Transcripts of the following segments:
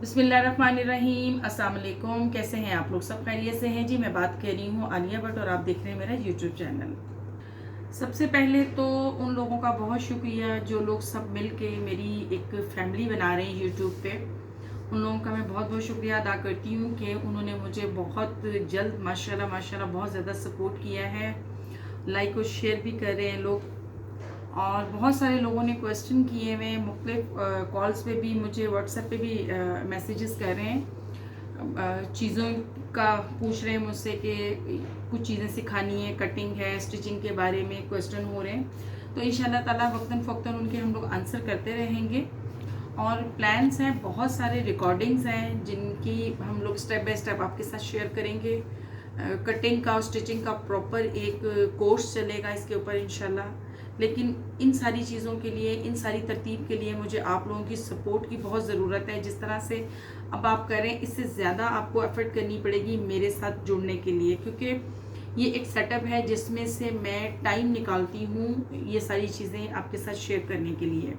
बिस्मिल्लाहिर्रहमानिर्रहीम। अस्सलाम वालेकुम। कैसे हैं आप लोग? सब खैरियत से हैं जी। मैं बात कर रही हूँ आलिया भट्ट और आप देख रहे हैं मेरा यूट्यूब चैनल। सबसे पहले तो उन लोगों का बहुत शुक्रिया जो लोग सब मिल के मेरी एक फैमिली बना रहे हैं यूट्यूब पे। उन लोगों का मैं बहुत बहुत शुक्रिया अदा करती हूँ कि उन्होंने मुझे बहुत जल्द माशाल्लाह माशाल्लाह बहुत ज़्यादा सपोर्ट किया है। लाइक और शेयर भी कर रहे हैं लोग, और बहुत सारे लोगों ने क्वेश्चन किए हुए हैं। मुख्तलिफ कॉल्स पे भी मुझे व्हाट्सएप पे भी मैसेजेस कर रहे हैं, चीज़ों का पूछ रहे हैं मुझसे कि कुछ चीज़ें सिखानी है, कटिंग है, स्टिचिंग के बारे में क्वेश्चन हो रहे हैं। तो इंशाल्लाह ताला वक्तन फ़ौक्तन उनके हम लोग आंसर करते रहेंगे। और प्लान्स हैं, बहुत सारे रिकॉर्डिंग्स हैं जिनकी हम लोग स्टेप बाय स्टेप आपके साथ शेयर करेंगे। कटिंग का और स्टिचिंग का प्रॉपर एक कोर्स चलेगा इसके ऊपर इंशाल्लाह। लेकिन इन सारी चीज़ों के लिए, इन सारी तरतीब के लिए मुझे आप लोगों की सपोर्ट की बहुत ज़रूरत है। जिस तरह से अब आप करें, इससे ज़्यादा आपको एफर्ट करनी पड़ेगी मेरे साथ जुड़ने के लिए, क्योंकि ये एक सेटअप है जिसमें से मैं टाइम निकालती हूँ ये सारी चीज़ें आपके साथ शेयर करने के लिए।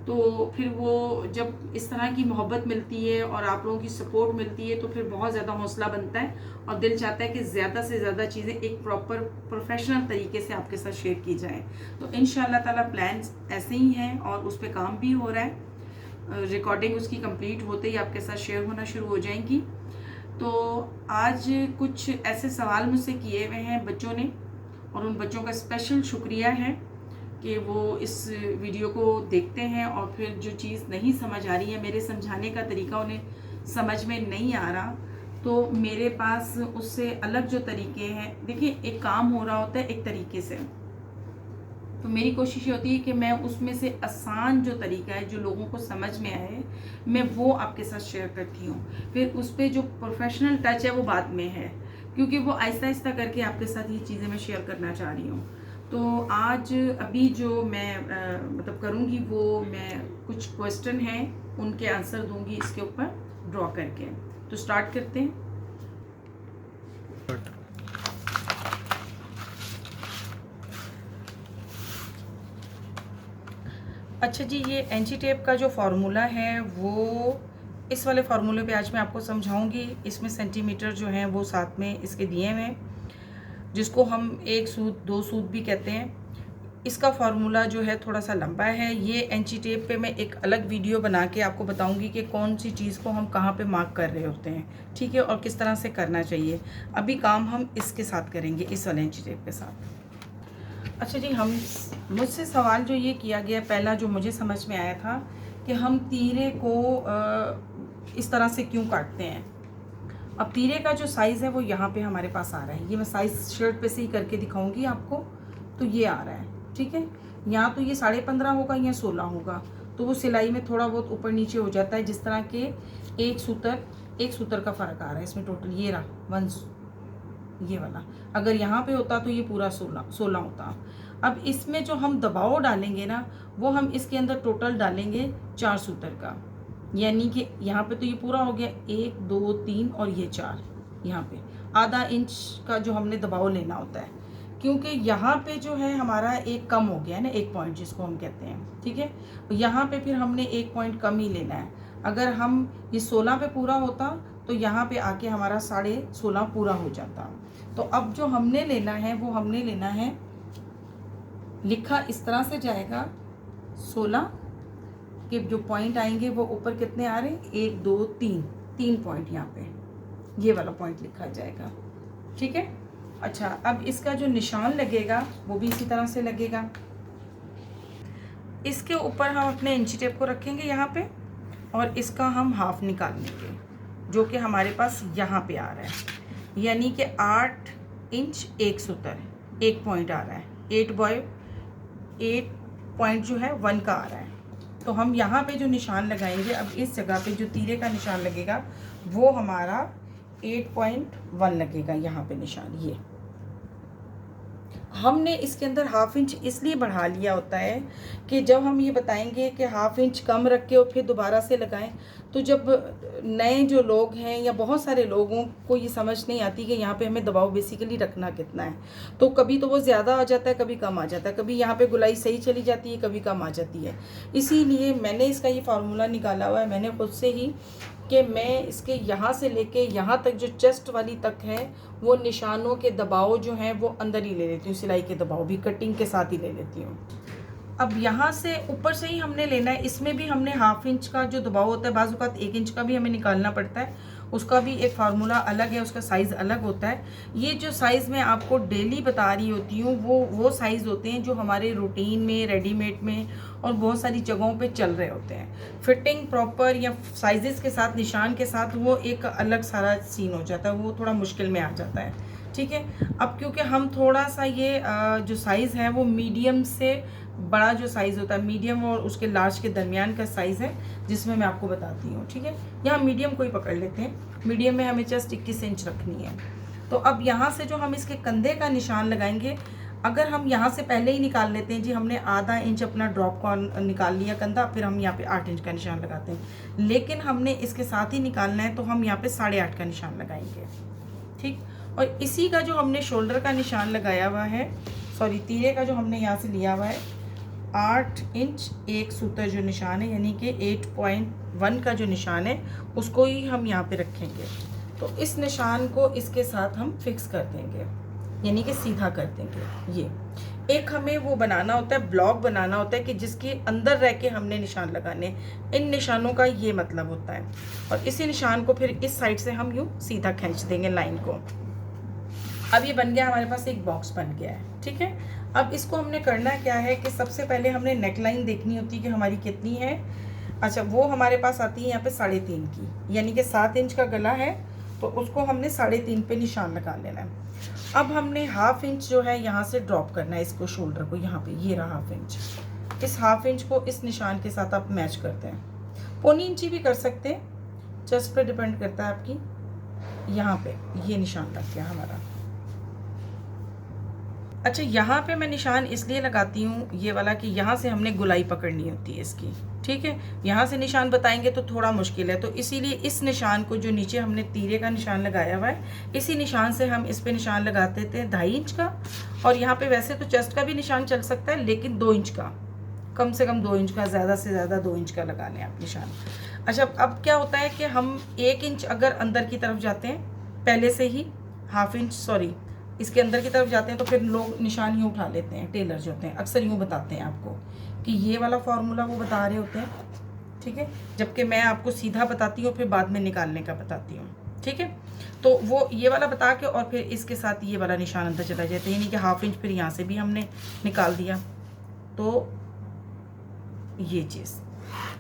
तो फिर वो जब इस तरह की मोहब्बत मिलती है और आप लोगों की सपोर्ट मिलती है तो फिर बहुत ज़्यादा हौसला बनता है और दिल चाहता है कि ज़्यादा से ज़्यादा चीज़ें एक प्रॉपर प्रोफेशनल तरीके से आपके साथ शेयर की जाएं। तो इंशाल्लाह ताला प्लान्स ऐसे ही हैं और उस पर काम भी हो रहा है। रिकॉर्डिंग उसकी कंप्लीट होते ही आपके साथ शेयर होना शुरू हो जाएंगी। तो आज कुछ ऐसे सवाल मुझसे किए हुए हैं बच्चों ने, और उन बच्चों का स्पेशल शुक्रिया है कि वो इस वीडियो को देखते हैं और फिर जो चीज़ नहीं समझ आ रही है, मेरे समझाने का तरीका उन्हें समझ में नहीं आ रहा, तो मेरे पास उससे अलग जो तरीके हैं, देखिए एक काम हो रहा होता है एक तरीके से, तो मेरी कोशिश ये होती है कि मैं उसमें से आसान जो तरीका है जो लोगों को समझ में आए, मैं वो आपके साथ शेयर करती हूँ। फिर उस पर जो प्रोफेशनल टच है वो बाद में है, क्योंकि वो आहिस्ता आहिस्ता करके आपके साथ ये चीज़ें मैं शेयर करना चाह रही हूँ। तो आज अभी जो मैं मतलब करूँगी वो मैं कुछ क्वेश्चन हैं उनके आंसर दूंगी इसके ऊपर ड्रॉ करके। तो स्टार्ट करते हैं। अच्छा जी, ये एंची टेप का जो फार्मूला है वो इस वाले फार्मूले पे आज मैं आपको समझाऊंगी। इसमें सेंटीमीटर जो हैं वो साथ में इसके दिए हुए हैं, जिसको हम एक सूत दो सूत भी कहते हैं। इसका फार्मूला जो है थोड़ा सा लंबा है। ये एंची टेप पे मैं एक अलग वीडियो बना के आपको बताऊंगी कि कौन सी चीज़ को हम कहाँ पे मार्क कर रहे होते हैं, ठीक है, और किस तरह से करना चाहिए। अभी काम हम इसके साथ करेंगे, इस वाले एंची टेप के साथ। अच्छा जी, हम मुझसे सवाल जो ये किया गया, पहला जो मुझे समझ में आया था कि हम तीरे को इस तरह से क्यों काटते हैं। अब तीरे का जो साइज़ है वो यहाँ पे हमारे पास आ रहा है। ये मैं साइज़ शर्ट पे से ही करके दिखाऊंगी आपको। तो ये आ रहा है, ठीक है। यहाँ तो ये 15.5 होगा या 16 होगा, तो वो सिलाई में थोड़ा बहुत ऊपर नीचे हो जाता है। जिस तरह के एक सूतर का फ़र्क आ रहा है इसमें। टोटल ये रहा 1, ये वाला अगर यहाँ पे होता तो ये पूरा 16 होता। अब इसमें जो हम दबाव डालेंगे ना, वो हम इसके अंदर टोटल डालेंगे 4 सूतर का, यानी कि यहाँ पे तो ये पूरा हो गया 1 2 3 और ये 4। यहाँ पे आधा इंच का जो हमने दबाव लेना होता है, क्योंकि यहाँ पे जो है हमारा एक कम हो गया है ना, एक पॉइंट जिसको हम कहते हैं, ठीक है। यहाँ पे फिर हमने एक पॉइंट कम ही लेना है। अगर हम ये 16 पे पूरा होता तो यहाँ पे आके हमारा 16.5 पूरा हो जाता। तो अब जो हमने लेना है वो हमने लेना है, लिखा इस तरह से जाएगा 16 के जो पॉइंट आएंगे वो ऊपर कितने आ रहे हैं, 1 2 3 पॉइंट यहाँ पे ये वाला पॉइंट लिखा जाएगा, ठीक है। अच्छा, अब इसका जो निशान लगेगा वो भी इसी तरह से लगेगा। इसके ऊपर हम अपने इंची टेप को रखेंगे यहाँ पे, और इसका हम हाफ निकाल लेंगे जो कि हमारे पास यहाँ पे आ रहा है, यानी कि 8 इंच 1 सूतर, एक पॉइंट आ रहा है। 8 पॉइंट जो है 1 का आ रहा है। तो हम यहाँ पे जो निशान लगाएंगे, अब इस जगह पे जो तीरे का निशान लगेगा वो हमारा 8.1 लगेगा। यहाँ पे निशान ये हमने इसके अंदर हाफ इंच इसलिए बढ़ा लिया होता है कि जब हम ये बताएंगे कि हाफ इंच कम रख के और फिर दोबारा से लगाएं, तो जब नए जो लोग हैं या बहुत सारे लोगों को ये समझ नहीं आती कि यहाँ पे हमें दबाव बेसिकली रखना कितना है, तो कभी तो वो ज़्यादा आ जाता है, कभी कम आ जाता है, कभी यहाँ पे गुलाई सही चली जाती है, कभी कम आ जाती है। इसीलिए मैंने इसका ये फार्मूला निकाला हुआ है मैंने खुद से ही, कि मैं इसके यहाँ से लेके यहाँ तक जो चेस्ट वाली तक है वो निशानों के दबाव जो हैं वो अंदर ही ले लेती हूँ, सिलाई के दबाव भी कटिंग के साथ ही ले लेती हूँ। अब यहाँ से ऊपर से ही हमने लेना है, इसमें भी हमने 1/2 इंच का जो दबाव होता है, बाज़ औक़ात 1 इंच का भी हमें निकालना पड़ता है, उसका भी एक फार्मूला अलग है, उसका साइज़ अलग होता है। ये जो साइज़ मैं आपको डेली बता रही होती हूँ वो साइज़ होते हैं जो हमारे रूटीन में, रेडीमेड में और बहुत सारी जगहों पे चल रहे होते हैं। फिटिंग प्रॉपर या साइज़ के साथ, निशान के साथ वो एक अलग सारा सीन हो जाता है, वो थोड़ा मुश्किल में आ जाता है। ठीक है, अब क्योंकि हम थोड़ा सा ये जो साइज़ है वो मीडियम से बड़ा जो साइज़ होता है, मीडियम और उसके लार्ज के दरमियान का साइज़ है जिसमें मैं आपको बताती हूँ। ठीक है, यहाँ मीडियम को ही पकड़ लेते हैं, मीडियम में हमें चेस्ट 21 इंच रखनी है। तो अब यहाँ से जो हम इसके कंधे का निशान लगाएंगे, अगर हम यहाँ से पहले ही निकाल लेते हैं जी, हमने आधा इंच अपना ड्रॉप का निकाल लिया कंधा, फिर हम यहाँ पे 8 इंच का निशान लगाते हैं, लेकिन हमने इसके साथ ही निकालना है तो हम यहाँ पे 8.5 का निशान लगाएंगे। ठीक, और इसी का जो हमने शोल्डर का निशान लगाया हुआ है, सॉरी तीरे का जो हमने यहाँ से लिया हुआ है 8 इंच एक सूत्र जो निशान है, यानी कि 8.1 का जो निशान है उसको ही हम यहाँ पे रखेंगे। तो इस निशान को इसके साथ हम फिक्स कर देंगे, यानी कि सीधा कर देंगे। ये एक हमें वो बनाना होता है, ब्लॉक बनाना होता है कि जिसके अंदर रह के हमने निशान लगाने। इन निशानों का ये मतलब होता है, और इसी निशान को फिर इस साइड से हम यूँ सीधा खींच देंगे लाइन को। अब ये बन गया, हमारे पास एक बॉक्स बन गया है। ठीक है, अब इसको हमने करना क्या है कि सबसे पहले हमने नेक लाइन देखनी होती है कि हमारी कितनी है। अच्छा, वो हमारे पास आती है यहाँ पे 3.5 की, यानी कि 7 इंच का गला है तो उसको हमने 3.5 पे निशान लगा लेना है। अब हमने 1/2 इंच जो है यहाँ से ड्रॉप करना है इसको, शोल्डर को यहाँ पे, ये रहा 1/2 इंच। इस 1/2 इंच को इस निशान के साथ आप मैच करते हैं। 1/4 इंची भी कर सकते हैं, चेस्ट पे डिपेंड करता है आपकी। यहाँ पे ये निशान लग गया हमारा। अच्छा, यहाँ पे मैं निशान इसलिए लगाती हूँ ये वाला कि यहाँ से हमने गुलाई पकड़नी होती है इसकी। ठीक है, यहाँ से निशान बताएंगे तो थोड़ा मुश्किल है, तो इसीलिए इस निशान को जो नीचे हमने तीरे का निशान लगाया हुआ है, इसी निशान से हम इस पे निशान लगाते थे 2.5 इंच का। और यहाँ पे वैसे तो चेस्ट का भी निशान चल सकता है, लेकिन 2 इंच का, कम से कम 2 इंच का, ज़्यादा से ज़्यादा 2 इंच का लगा लें आप निशान। अच्छा, अब क्या होता है कि हम 1 इंच अगर अंदर की तरफ जाते हैं पहले से ही, 1/2 इंच सॉरी इसके अंदर की तरफ जाते हैं, तो फिर लोग निशान यूँ उठा लेते हैं, टेलर जो होते हैं अक्सर यूँ बताते हैं आपको कि ये वाला फार्मूला वो बता रहे होते हैं। ठीक है, जबकि मैं आपको सीधा बताती हूँ, फिर बाद में निकालने का बताती हूँ। ठीक है, तो वो ये वाला बता के और फिर इसके साथ ये वाला निशान अंदर चला जाता है, यानी कि 1/2 इंच फिर यहाँ से भी हमने निकाल दिया। तो ये चीज़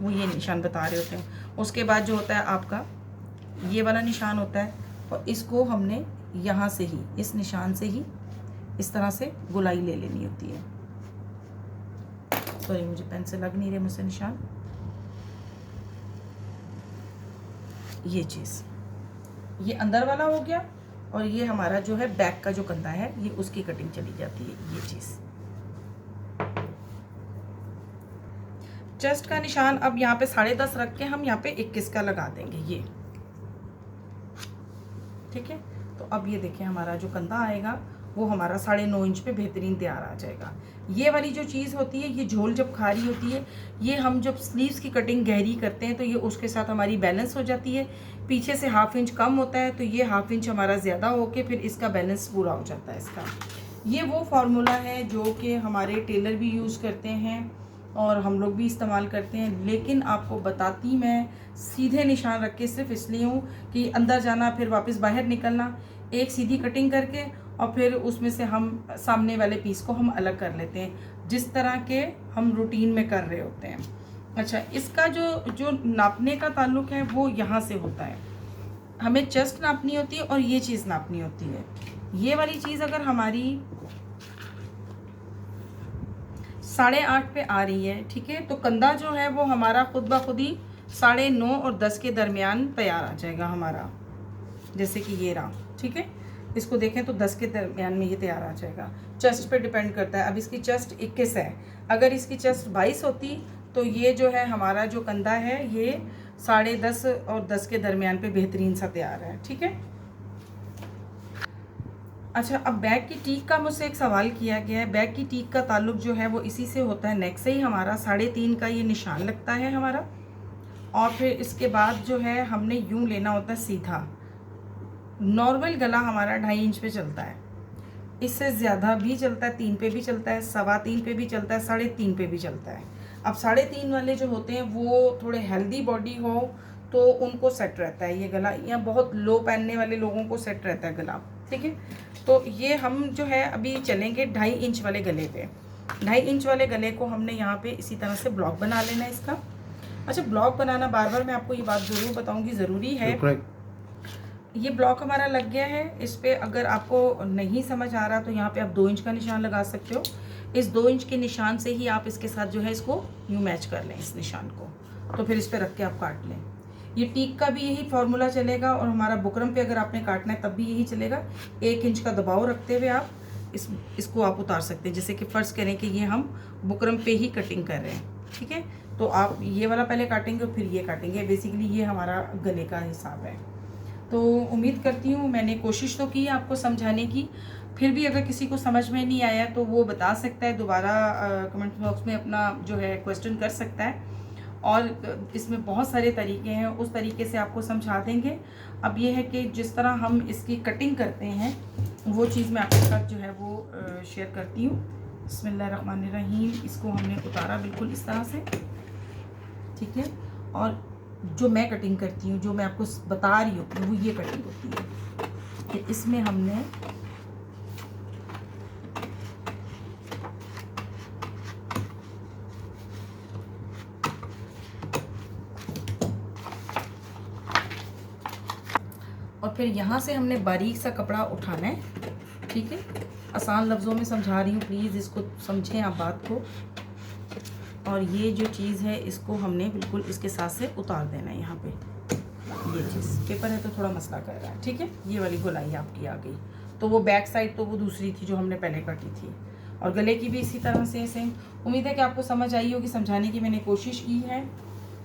वो ये निशान बता रहे होते हैं। उसके बाद जो होता है आपका ये वाला निशान होता है, और इसको हमने यहाँ से ही, इस निशान से ही इस तरह से गुलाई ले लेनी होती है। सॉरी, मुझे पेन से लग नहीं रहे मुझसे निशान। ये चीज़, ये अंदर वाला हो गया, और ये हमारा जो है बैक का जो कंधा है, ये उसकी कटिंग चली जाती है। ये चीज़, चेस्ट का निशान अब यहाँ पे 10.5 रख के हम यहाँ पे 21 का लगा देंगे ये। ठीक है, तो अब ये देखिए हमारा जो कंधा आएगा वो हमारा 9.5 इंच पे बेहतरीन तैयार आ जाएगा। ये वाली जो चीज़ होती है, ये झोल जब खा रही होती है, ये हम जब स्लीव्स की कटिंग गहरी करते हैं तो ये उसके साथ हमारी बैलेंस हो जाती है। पीछे से 1/2 इंच कम होता है तो ये 1/2 इंच हमारा ज़्यादा होके फिर इसका बैलेंस पूरा हो जाता है इसका। ये वो फार्मूला है जो कि हमारे टेलर भी यूज़ करते हैं और हम लोग भी इस्तेमाल करते हैं, लेकिन आपको बताती मैं सीधे निशान रख के सिर्फ इसलिए हूँ कि अंदर जाना फिर वापस बाहर निकलना, एक सीधी कटिंग करके और फिर उसमें से हम सामने वाले पीस को हम अलग कर लेते हैं, जिस तरह के हम रूटीन में कर रहे होते हैं। अच्छा, इसका जो नापने का ताल्लुक है वो यहाँ से होता है, हमें चेस्ट नापनी होती है और ये चीज़ नापनी होती है। ये वाली चीज़ अगर हमारी 8.5 पे आ रही है, ठीक है, तो कंधा जो है वो हमारा खुद ब खुद ही 9.5 और 10 के दरमियान तैयार आ जाएगा हमारा, जैसे कि ये रहा। ठीक है, इसको देखें तो 10 के दरमियान में ये तैयार आ जाएगा। चेस्ट पे डिपेंड करता है, अब इसकी चेस्ट 21 है, अगर इसकी चेस्ट 22 होती तो ये जो है हमारा जो कंधा है ये 10:30 और 10 के दरमियान पे बेहतरीन सा तैयार है। ठीक है। अच्छा, अब बैक की टीक का मुझसे एक सवाल किया गया है। बैक की टीक का ताल्लुक जो है वो इसी से होता है, नेक से ही हमारा 3.5 का ये निशान लगता है हमारा, और फिर इसके बाद जो है हमने यूं लेना होता है सीधा। नॉर्मल गला हमारा 2.5 इंच पे चलता है, इससे ज़्यादा भी चलता है, 3 पे भी चलता है, 3.25 पे भी चलता है, 3.5 पे भी चलता है। अब 3.5 वाले जो होते हैं वो थोड़े हेल्दी बॉडी हो तो उनको सेट रहता है ये गला, या बहुत लो पहनने वाले लोगों को सेट रहता है गला। ठीक है। तो ये हम जो है अभी चलेंगे 2.5 इंच वाले गले पे। 2.5 इंच वाले गले को हमने यहाँ पे इसी तरह से ब्लॉक बना लेना है इसका। अच्छा, ब्लॉक बनाना बार बार मैं आपको ये बात ज़रूर बताऊँगी, ज़रूरी है। ये ब्लॉक हमारा लग गया है। इस पर अगर आपको नहीं समझ आ रहा तो यहाँ पे आप 2 इंच का निशान लगा सकते हो। इस 2 इंच के निशान से ही आप इसके साथ जो है इसको यूँ मैच कर लें इस निशान को, तो फिर इस पर रख के आप काट लें। ये टीक का भी यही फॉर्मूला चलेगा, और हमारा बुकरम पे अगर आपने काटना है तब भी यही चलेगा। 1 इंच का दबाव रखते हुए आप इसको आप उतार सकते हैं। जैसे कि फ़र्ज़ करें कि ये हम बुकरम पे ही कटिंग कर रहे हैं। ठीक है। तो आप ये वाला पहले काटेंगे और फिर ये काटेंगे। बेसिकली ये हमारा गले का हिसाब है। तो उम्मीद करती हूँ, मैंने कोशिश तो की है आपको समझाने की। फिर भी अगर किसी को समझ में नहीं आया तो वो बता सकता है, दोबारा कमेंट बॉक्स में अपना जो है क्वेश्चन कर सकता है। और इसमें बहुत सारे तरीके हैं, उस तरीके से आपको समझा देंगे। अब ये है कि जिस तरह हम इसकी कटिंग करते हैं वो चीज़ मैं आपके साथ जो है वो शेयर करती हूँ। बिस्मिल्लाहिर्रहमानिर्रहीम। इसको हमने उतारा बिल्कुल इस तरह से। ठीक है। और जो मैं कटिंग करती हूँ, जो मैं आपको बता रही हूँ, वो ये कटिंग होती है कि इसमें हमने और फिर यहाँ से हमने बारीक सा कपड़ा उठाना है। ठीक है। आसान लफ्ज़ों में समझा रही हूँ, प्लीज़ इसको समझें आप बात को। और ये जो चीज़ है इसको हमने बिल्कुल इसके साथ से उतार देना है यहाँ पे। ये चीज़ पेपर है तो थोड़ा मसला कर रहा है। ठीक है। ये वाली गोलाई आपकी आ गई। तो वो बैक साइड तो वो दूसरी थी जो हमने पहले काटी थी, और गले की भी इसी तरह से सेम। उम्मीद है कि आपको समझ आई होगी, समझाने की मैंने कोशिश की है।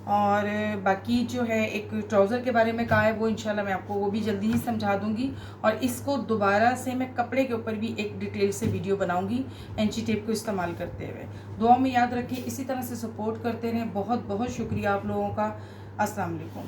और बाकी जो है एक ट्राउज़र के बारे में कहा है वो इंशाल्लाह मैं आपको वो भी जल्दी ही समझा दूंगी। और इसको दोबारा से मैं कपड़े के ऊपर भी एक डिटेल से वीडियो बनाऊंगी एंची टेप को इस्तेमाल करते हुए। दुआ में याद रखें, इसी तरह से सपोर्ट करते रहें। बहुत बहुत शुक्रिया आप लोगों का। अस्सलाम वालेकुम।